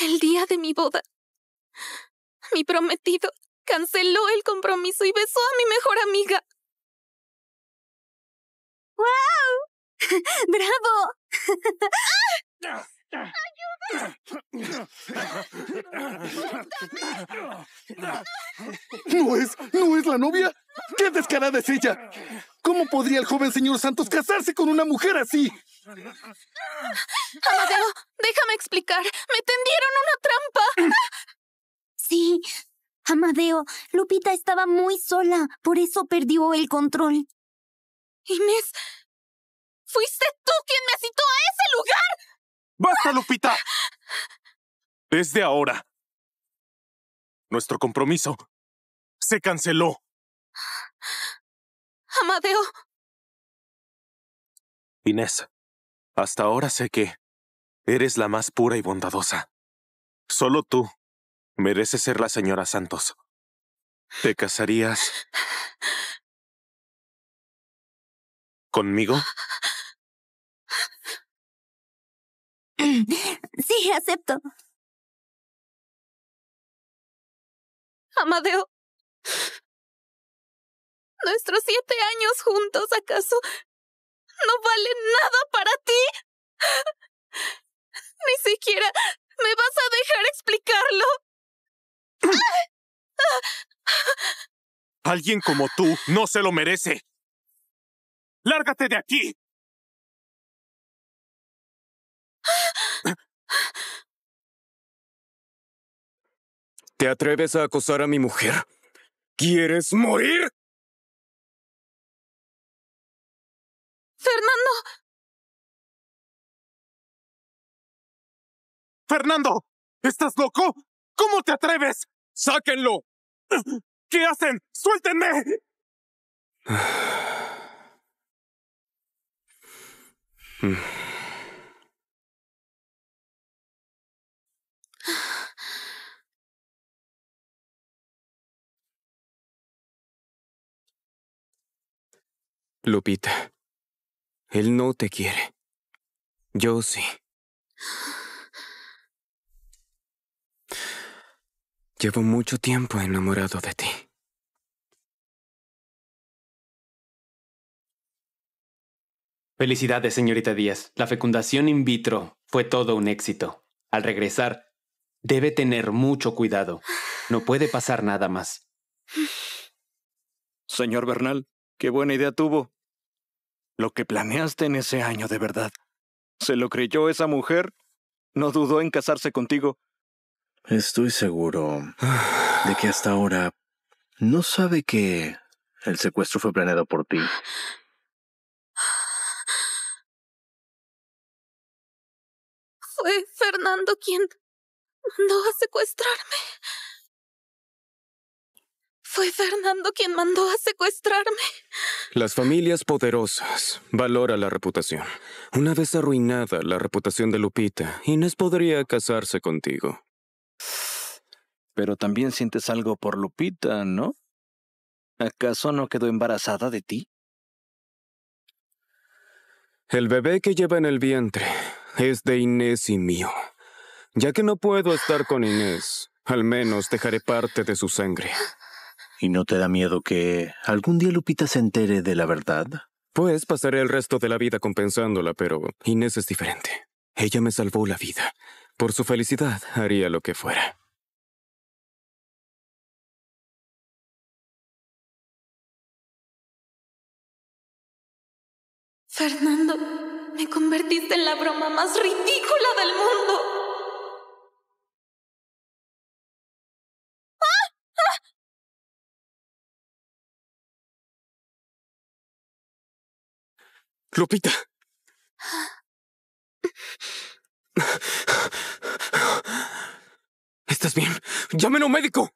El día de mi boda, mi prometido canceló el compromiso y besó a mi mejor amiga. ¡Wow! ¡Bravo! ¿No es la novia? ¡Qué descarada es ella! ¿Cómo podría el joven señor Santos casarse con una mujer así? Amadeo, déjame explicar. ¡Me tendieron una trampa! Sí, Amadeo, Lupita estaba muy sola, por eso perdió el control. Inés, fuiste tú quien me citó a ese lugar. ¡Basta, Lupita! Desde ahora, nuestro compromiso se canceló. Amadeo. Inés, hasta ahora sé que eres la más pura y bondadosa. Solo tú mereces ser la señora Santos. ¿Te casarías conmigo? Sí, acepto. Amadeo, nuestros 7 años juntos, ¿acaso no valen nada para ti? Ni siquiera me vas a dejar explicarlo. Alguien como tú no se lo merece. ¡Lárgate de aquí! ¿Te atreves a acosar a mi mujer? ¿Quieres morir? ¡Fernando! ¡Fernando! ¿Estás loco? ¿Cómo te atreves? ¡Sáquenlo! ¿Qué hacen? ¡Suéltenme! Lupita, él no te quiere. Yo sí. Llevo mucho tiempo enamorado de ti. Felicidades, señorita Díaz. La fecundación in vitro fue todo un éxito. Al regresar, debe tener mucho cuidado. No puede pasar nada más. Señor Bernal, qué buena idea tuvo. Lo que planeaste en ese año, de verdad. ¿Se lo creyó esa mujer? ¿No dudó en casarse contigo? Estoy seguro de que hasta ahora no sabe que el secuestro fue planeado por ti. Fue Fernando quien mandó a secuestrarme. Fue Fernando quien mandó a secuestrarme. Las familias poderosas valoran la reputación. Una vez arruinada la reputación de Lupita, Inés podría casarse contigo. Pero también sientes algo por Lupita, ¿no? ¿Acaso no quedó embarazada de ti? El bebé que lleva en el vientre es de Inés y mío. Ya que no puedo estar con Inés, al menos dejaré parte de su sangre. ¿Y no te da miedo que algún día Lupita se entere de la verdad? Pues pasaré el resto de la vida compensándola, pero Inés es diferente. Ella me salvó la vida. Por su felicidad haría lo que fuera. Fernando, me convertiste en la broma más ridícula del mundo. ¡Lupita! ¿Estás bien? ¡Llamen a un médico!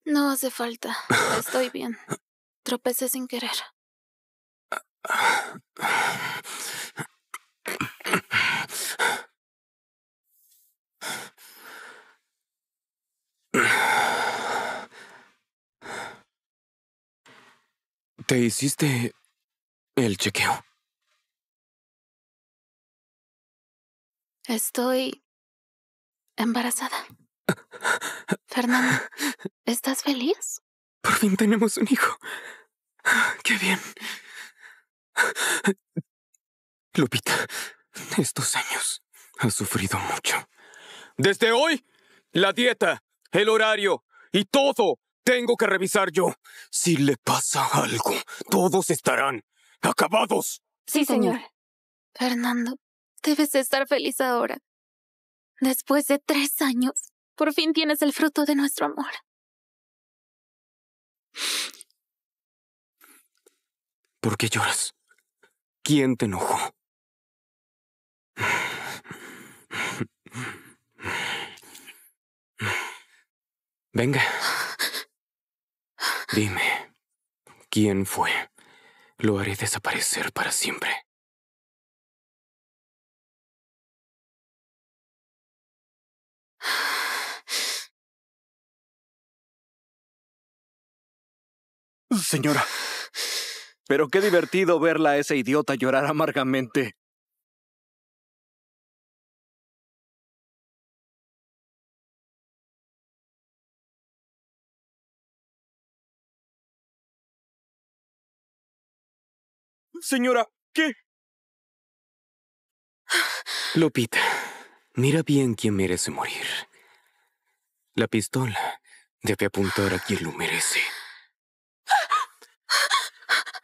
No hace falta. Estoy bien. Tropecé sin querer. ¿Te hiciste el chequeo? Estoy embarazada. Fernando, ¿estás feliz? Por fin tenemos un hijo. ¡Qué bien! Lupita, estos años has sufrido mucho. Desde hoy, la dieta, el horario y todo tengo que revisar yo. Si le pasa algo, todos estarán acabados. Sí, señor. Fernando, debes estar feliz ahora. Después de 3 años, por fin tienes el fruto de nuestro amor. ¿Por qué lloras? ¿Quién te enojó? Venga. Dime, ¿quién fue? Lo haré desaparecer para siempre. Señora, pero qué divertido verla a esa idiota llorar amargamente. Señora, ¿qué? Lupita, mira bien quién merece morir. La pistola debe apuntar a quien lo merece.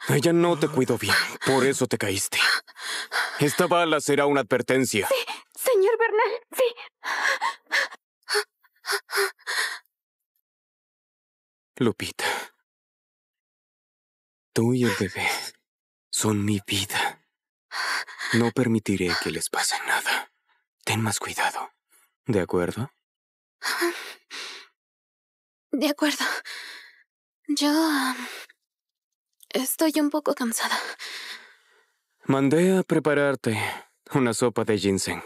Ella no te cuidó bien, por eso te caíste. Esta bala será una advertencia. Sí, señor Bernal, sí. Lupita, tú y el bebé son mi vida. No permitiré que les pase nada. Ten más cuidado, ¿de acuerdo? De acuerdo. Yo... estoy un poco cansada. Mandé a prepararte una sopa de ginseng.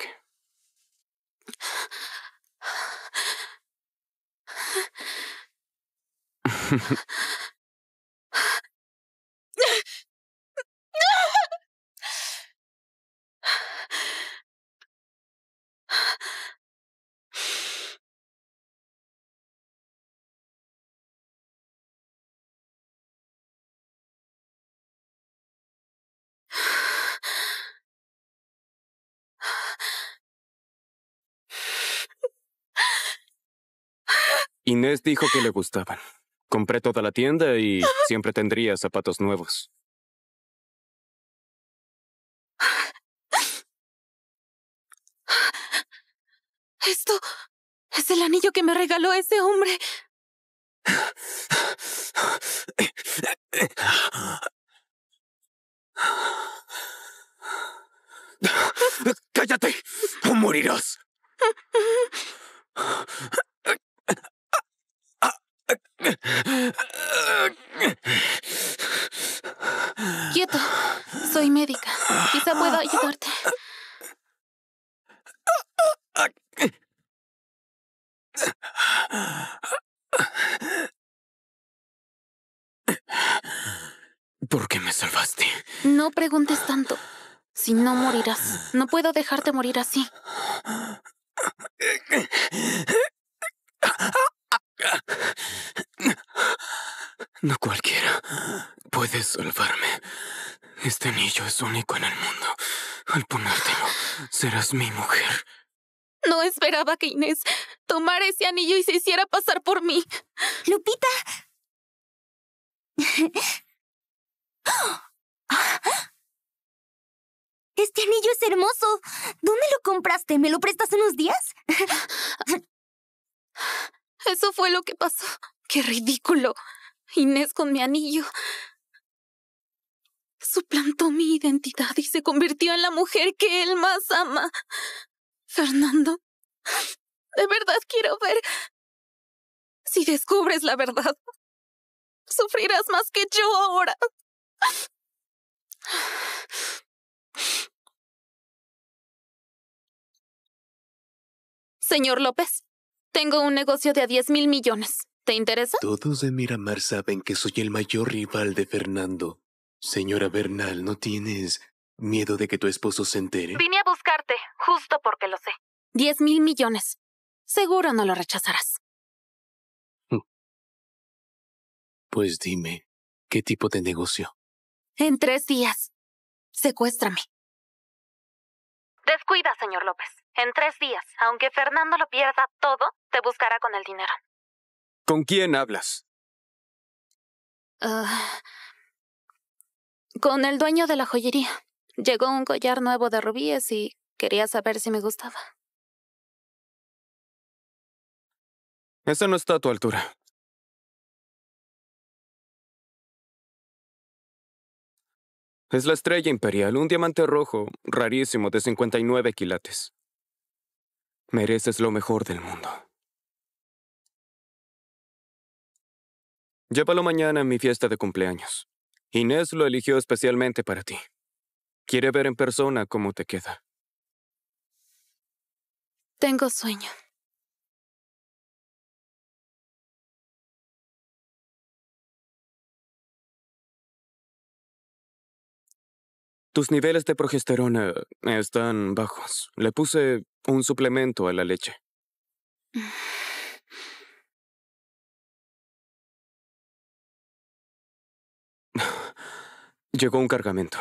Inés dijo que le gustaban. Compré toda la tienda y siempre tendría zapatos nuevos. Esto es el anillo que me regaló ese hombre. ¡Cállate! ¡O morirás! Quieto. Soy médica. Quizá pueda ayudarte. ¿Por qué me salvaste? No preguntes tanto. Si no morirás. No puedo dejarte morir así. No cualquiera puede salvarme. Este anillo es único en el mundo. Al ponértelo, serás mi mujer. No esperaba que Inés tomara ese anillo y se hiciera pasar por mí. Lupita. Este anillo es hermoso. ¿Dónde lo compraste? ¿Me lo prestas unos días? Eso fue lo que pasó. ¡Qué ridículo! Inés con mi anillo. Suplantó mi identidad y se convirtió en la mujer que él más ama. Fernando, de verdad quiero ver. Si descubres la verdad, sufrirás más que yo ahora. Señor López, tengo un negocio de 10,000 millones. ¿Te interesa? Todos de Miramar saben que soy el mayor rival de Fernando. Señora Bernal, ¿no tienes miedo de que tu esposo se entere? Vine a buscarte, justo porque lo sé. 10,000 millones. Seguro no lo rechazarás. Pues dime, ¿qué tipo de negocio? En 3 días. Secuéstrame. Descuida, señor López. En 3 días, aunque Fernando lo pierda todo, te buscará con el dinero. ¿Con quién hablas? Con el dueño de la joyería. Llegó un collar nuevo de rubíes y quería saber si me gustaba. Esa no está a tu altura. Es la estrella imperial, un diamante rojo, rarísimo, de 59 quilates. Mereces lo mejor del mundo. Llévalo mañana a mi fiesta de cumpleaños. Inés lo eligió especialmente para ti. Quiere ver en persona cómo te queda. Tengo sueño. Tus niveles de progesterona están bajos. Le puse un suplemento a la leche. Llegó un cargamento.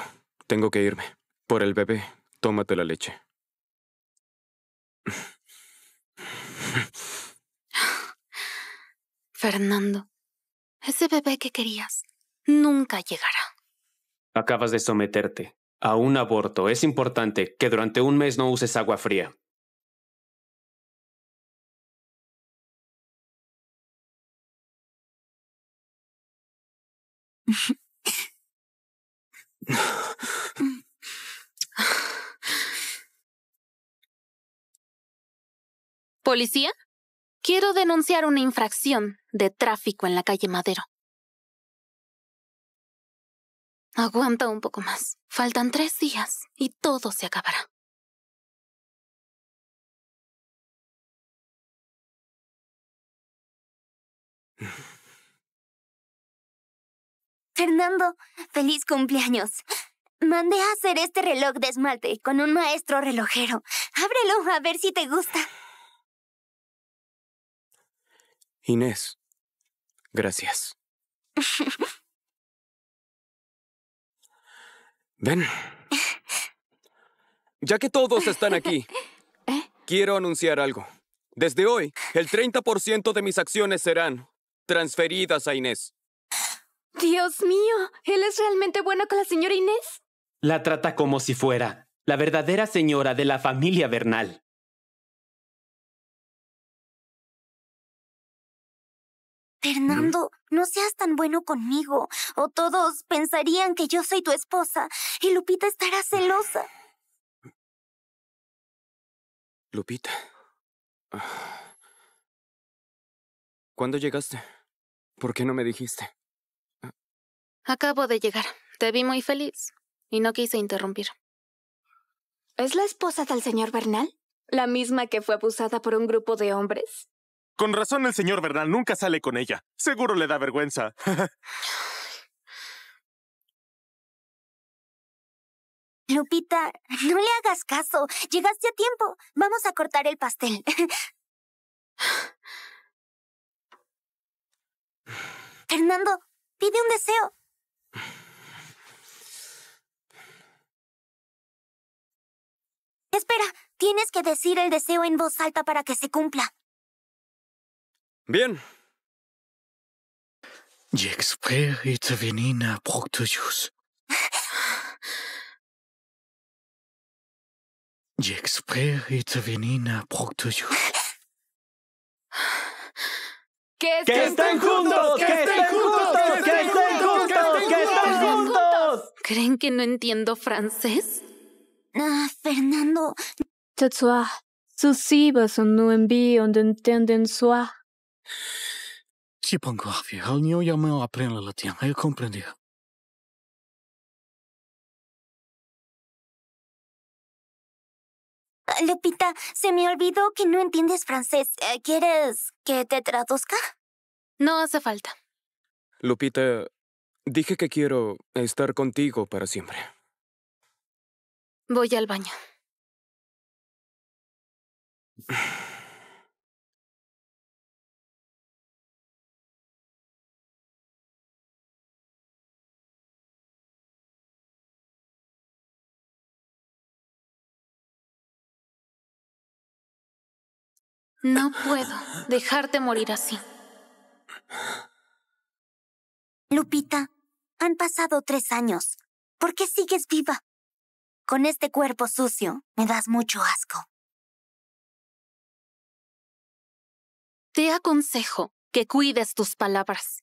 Tengo que irme. Por el bebé, tómate la leche. Fernando, ese bebé que querías nunca llegará. Acabas de someterte a un aborto. Es importante que durante un mes no uses agua fría. ¿Policía? Quiero denunciar una infracción de tráfico en la calle Madero. Aguanta un poco más. Faltan 3 días y todo se acabará. Fernando, feliz cumpleaños. Mandé a hacer este reloj de esmalte con un maestro relojero. Ábrelo a ver si te gusta. Inés, gracias. Ven. Ya que todos están aquí, quiero anunciar algo. Desde hoy, el 30% de mis acciones serán transferidas a Inés. Dios mío, ¿él es realmente bueno con la señora Inés? La trata como si fuera la verdadera señora de la familia Bernal. Fernando, no seas tan bueno conmigo, o todos pensarían que yo soy tu esposa y Lupita estará celosa. Lupita. ¿Cuándo llegaste? ¿Por qué no me dijiste? Acabo de llegar. Te vi muy feliz y no quise interrumpir. ¿Es la esposa del señor Bernal? ¿La misma que fue abusada por un grupo de hombres? Con razón el señor Bernal nunca sale con ella. Seguro le da vergüenza. Lupita, no le hagas caso. Llegaste a tiempo. Vamos a cortar el pastel. Fernando, pide un deseo. Espera, tienes que decir el deseo en voz alta para que se cumpla. Bien. ¡Que estén juntos! ¡Que estén juntos! ¡Que estén juntos! ¡Que estén juntos! ¿Creen que no entiendo francés? Fernando. Ce soir, ceci va son nous envie d'un temps d'un soir. Lupita, se me olvidó que no entiendes francés. ¿Quieres que te traduzca? No hace falta. Lupita, dije que quiero estar contigo para siempre. Voy al baño. No puedo dejarte morir así. Lupita, han pasado 3 años. ¿Por qué sigues viva? Con este cuerpo sucio, me das mucho asco. Te aconsejo que cuides tus palabras.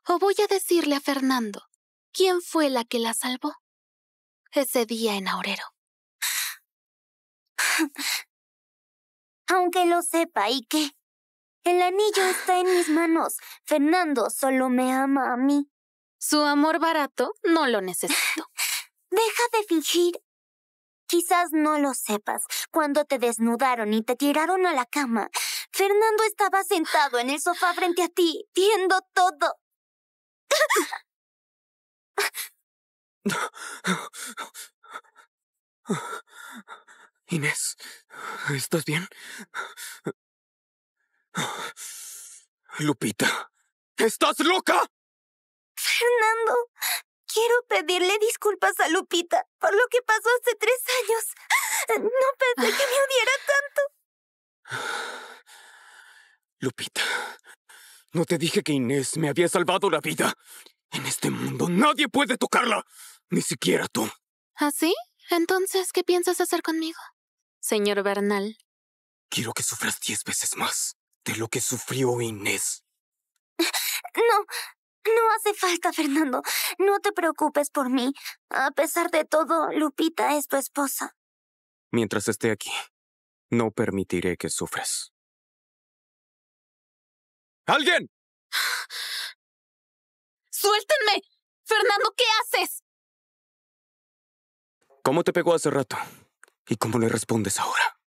O voy a decirle a Fernando quién fue la que la salvó ese día en Aurero. Aunque lo sepa, ¿y qué? El anillo está en mis manos. Fernando solo me ama a mí. Su amor barato no lo necesito. Deja de fingir. Quizás no lo sepas. Cuando te desnudaron y te tiraron a la cama, Fernando estaba sentado en el sofá frente a ti, viendo todo. Inés, ¿estás bien? Lupita, ¿estás loca? Fernando, quiero pedirle disculpas a Lupita por lo que pasó hace 3 años. No pensé que me odiara tanto. Lupita, ¿no te dije que Inés me había salvado la vida? En este mundo nadie puede tocarla, ni siquiera tú. ¿Así? Entonces, ¿qué piensas hacer conmigo, señor Bernal? Quiero que sufras 10 veces más de lo que sufrió Inés. No hace falta, Fernando. No te preocupes por mí. A pesar de todo, Lupita es tu esposa. Mientras esté aquí, no permitiré que sufras. ¡Alguien! ¡Suéltenme! ¡Fernando, ¿qué haces! ¿Cómo te pegó hace rato? ¿Y cómo le respondes ahora?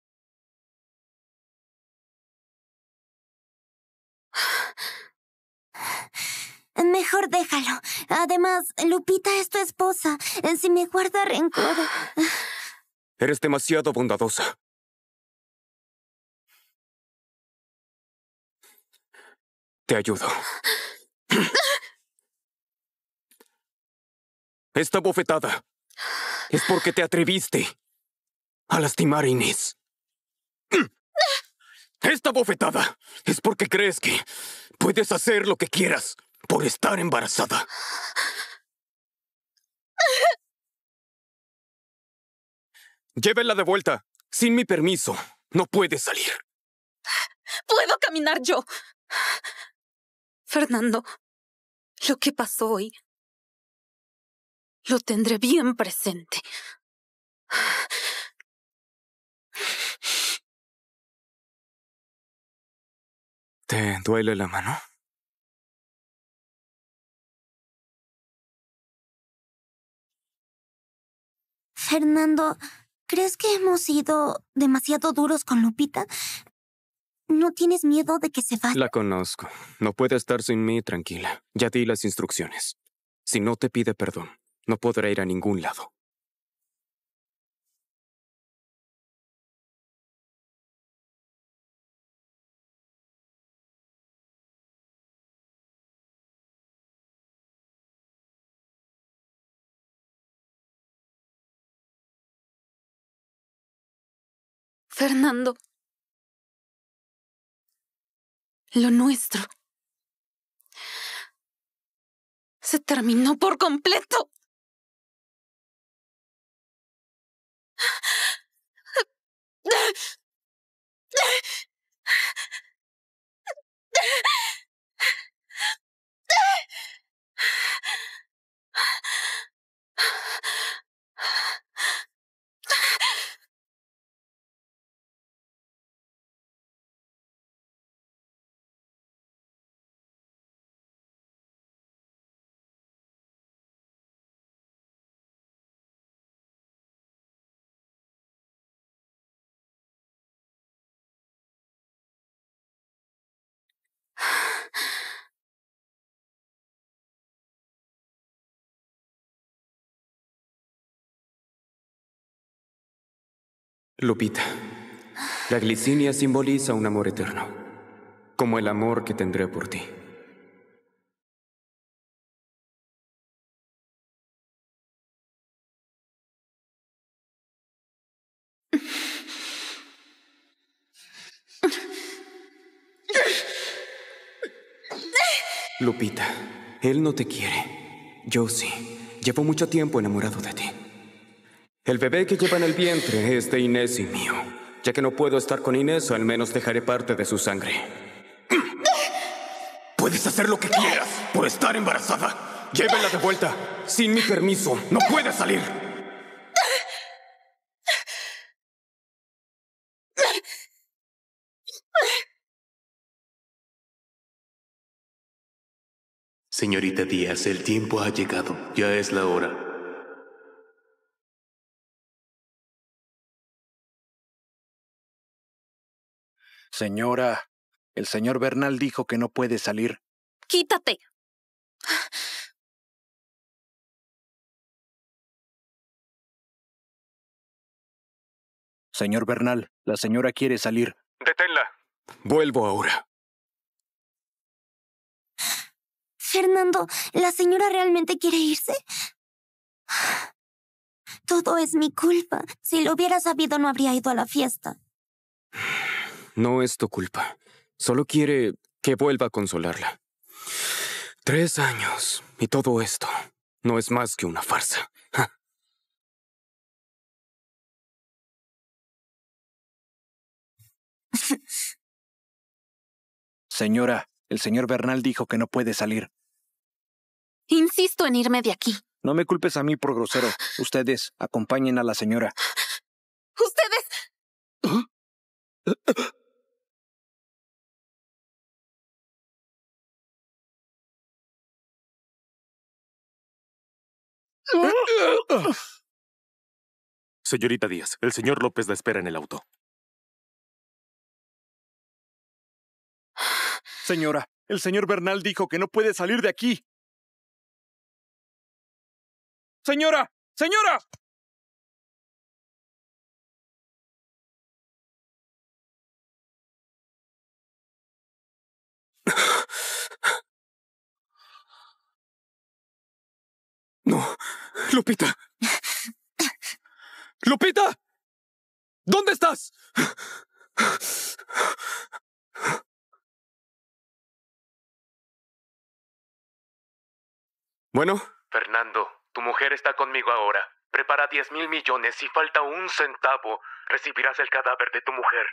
Mejor déjalo. Además, Lupita es tu esposa. Si me guarda rencor... Eres demasiado bondadosa. Te ayudo. Esta bofetada es porque te atreviste a lastimar a Inés. Esta bofetada es porque crees que puedes hacer lo que quieras por estar embarazada. Llévela de vuelta. Sin mi permiso, no puedes salir. ¡Puedo caminar yo! Fernando, lo que pasó hoy lo tendré bien presente. ¿Te duele la mano? Fernando, ¿crees que hemos sido demasiado duros con Lupita? ¿No tienes miedo de que se vaya? La conozco. No puede estar sin mí tranquila. Ya di las instrucciones. Si no te pide perdón, no podrá ir a ningún lado. Fernando, lo nuestro se terminó por completo. Lupita, la glicinia simboliza un amor eterno, como el amor que tendré por ti. Lupita, él no te quiere. Yo sí. Llevo mucho tiempo enamorado de ti. El bebé que lleva en el vientre es de Inés y mío. Ya que no puedo estar con Inés, al menos dejaré parte de su sangre. Puedes hacer lo que quieras por estar embarazada. Llévela de vuelta. Sin mi permiso, no puede salir. Señorita Díaz, el tiempo ha llegado. Ya es la hora. Señora, el señor Bernal dijo que no puede salir. ¡Quítate! Señor Bernal, la señora quiere salir. Deténla. Vuelvo ahora. Fernando, ¿la señora realmente quiere irse? Todo es mi culpa. Si lo hubiera sabido, no habría ido a la fiesta. No es tu culpa. Solo quiere que vuelva a consolarla. 3 años y todo esto no es más que una farsa. Señora, el señor Bernal dijo que no puede salir. Insisto en irme de aquí. No me culpes a mí por grosero. Ustedes acompañen a la señora. ¡Ustedes! Señorita Díaz, el señor López la espera en el auto. Señora, el señor Bernal dijo que no puede salir de aquí. ¡Señora! ¡Señora! No, Lupita. ¡Lupita! ¿Dónde estás? Bueno. Fernando, tu mujer está conmigo ahora. Prepara 10,000 millones. Si falta un centavo, recibirás el cadáver de tu mujer.